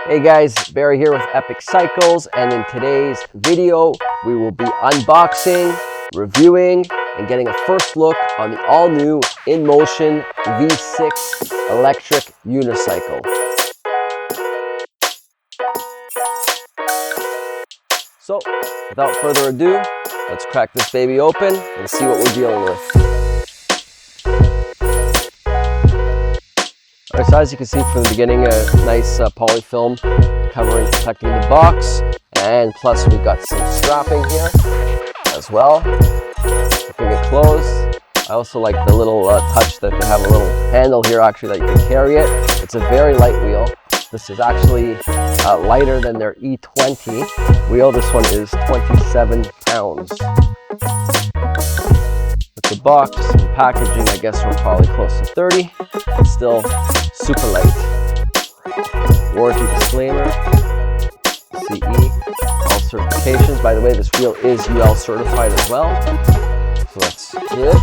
Hey guys, Barry here with Epic Cycles, and in today's video we will be unboxing, reviewing, and getting a first look on the all-new InMotion V6 electric unicycle. So, without further ado, let's crack this baby open and see what we're dealing with. Alright, so as you can see from the beginning, a nice polyfilm covering, protecting the box, and plus we got some strapping here as well. Keeping it closed. I also like the little touch that they have a little handle here actually that you can carry it. It's a very light wheel. This is actually lighter than their E20 wheel. This one is 27 pounds. With the box and packaging, I guess we're probably close to 30. It's still super light. Warranty disclaimer, CE, all certifications. By the way, this wheel is UL certified as well, so that's good.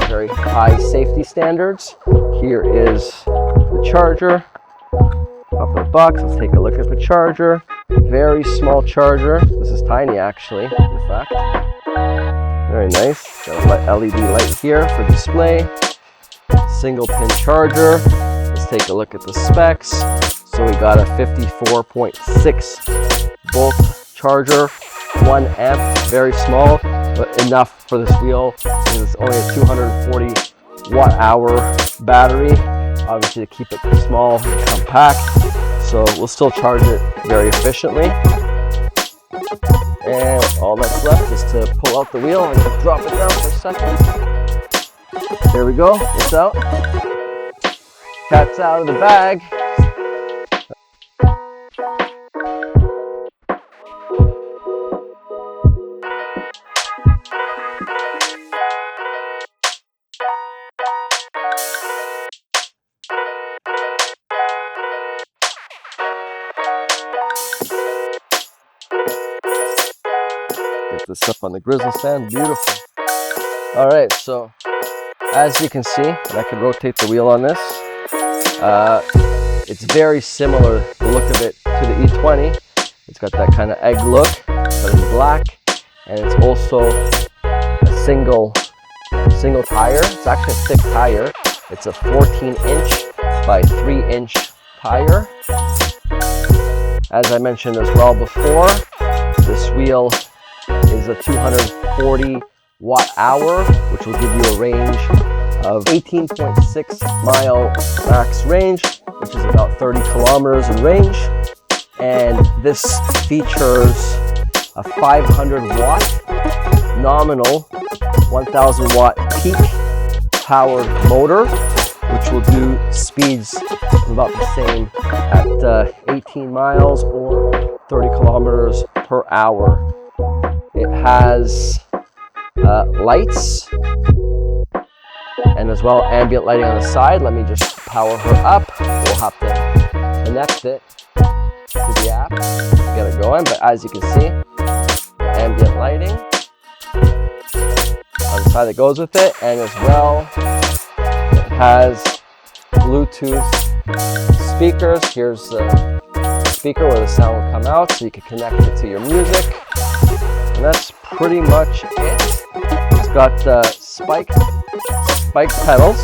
Very high safety standards. Here is the charger. Off the box, let's take a look at the charger. Very small charger. This is tiny actually, in fact. Very nice. Got a LED light here for display. Single pin charger. Let's take a look at the specs. So we got a 54.6 volt charger, 1 amp, very small, but enough for this wheel. It's only a 240 watt hour battery, obviously to keep it small and compact. So we'll still charge it very efficiently. And all that's left is to pull out the wheel and drop it down for a second. There we go, it's out. Cat's out of the bag. Get this up on the grizzle stand, beautiful. All right, so as you can see, and I can rotate the wheel on this. It's very similar, the look of it, to the E20. It's got that kind of egg look, but in black, and it's also a single tire. It's actually a thick tire. It's a 14-inch by 3-inch tire. As I mentioned as well before, this wheel is a 240 watt hour, which will give you a range of 18.6 mile max range, which is about 30 kilometers in range. And this features a 500 watt nominal 1000 watt peak powered motor, which will do speeds about the same at 18 miles or 30 kilometers per hour. It has lights and as well ambient lighting on the side. Let me just power her up. We'll have to connect it to the app to get it going, but as you can see, ambient lighting on the side that goes with it, and as well it has Bluetooth speakers. Here's the speaker where the sound will come out, so you can connect it to your music, and that's pretty much it. It's got spiked pedals,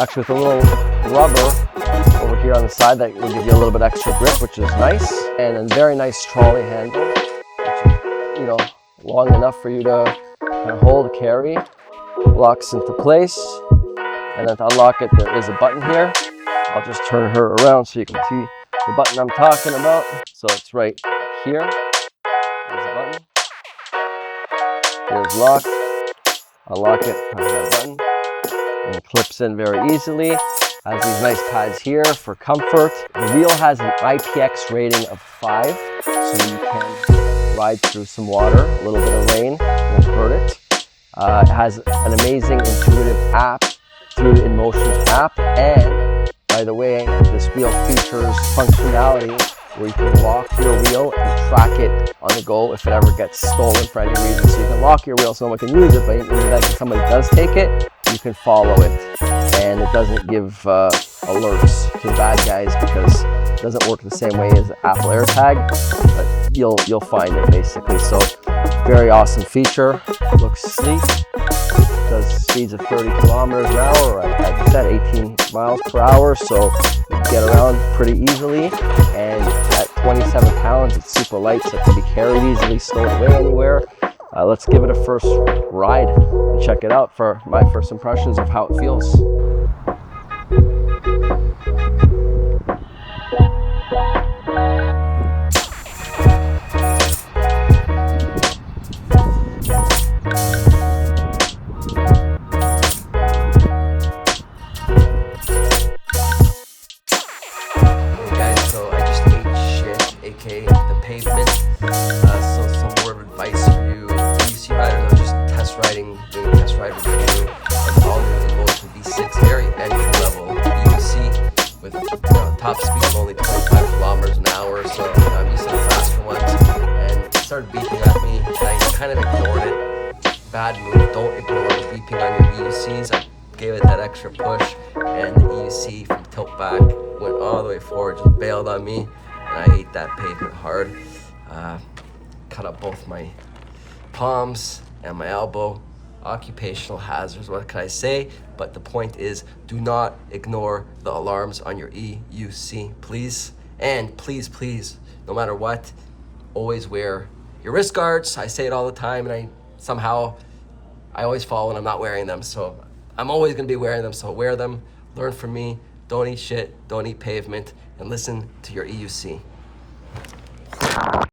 actually with a little rubber over here on the side that will give you a little bit extra grip, which is nice, and a very nice trolley handle, which is, long enough for you to kind of hold, carry, locks into place. And then to unlock it, there is a button here. I'll just turn her around so you can see the button I'm talking about. So it's right here. There's the button. Here's lock. Unlock it, press that button. And it clips in very easily. Has these nice pads here for comfort. The wheel has an IPX rating of 5, so you can ride through some water, a little bit of rain, won't hurt it. It has an amazing intuitive app through InMotion's app, and by the way, this wheel features functionality where you can lock your wheel and track it on the go if it ever gets stolen for any reason. So you can lock your wheel so no one can use it, but in the event that somebody does take it, you can follow it, and it doesn't give alerts to the bad guys because Doesn't work the same way as the Apple AirTag, but you'll find it basically. So very awesome feature. Looks sleek. Does speeds of 30 kilometers an hour, or as I said, 18 miles per hour. So you get around pretty easily. And at 27 pounds, it's super light, so it can be carried easily, stowed away anywhere. Let's give it a first ride and check it out for my first impressions of how it feels. The pavement. So some word of advice for you UC riders. I was just doing a test ride review of all new InMotion V6, very entry level UC with top speed of only 25 kilometers an hour. So I'm using the faster ones, and it started beeping at me, and I kind of ignored it. Bad move. Don't ignore beeping on your EUCs. I gave it that extra push, and the EUC from tilt back went all the way forward, just bailed on me. And I ate that pavement hard. Cut up both my palms and my elbow. Occupational hazards, what can I say? But the point is, do not ignore the alarms on your EUC, please. And please, please, no matter what, always wear your wrist guards. I say it all the time, and I always fall when I'm not wearing them. So I'm always gonna be wearing them, so wear them. Learn from me. Don't eat shit, don't eat pavement, and listen to your EUC.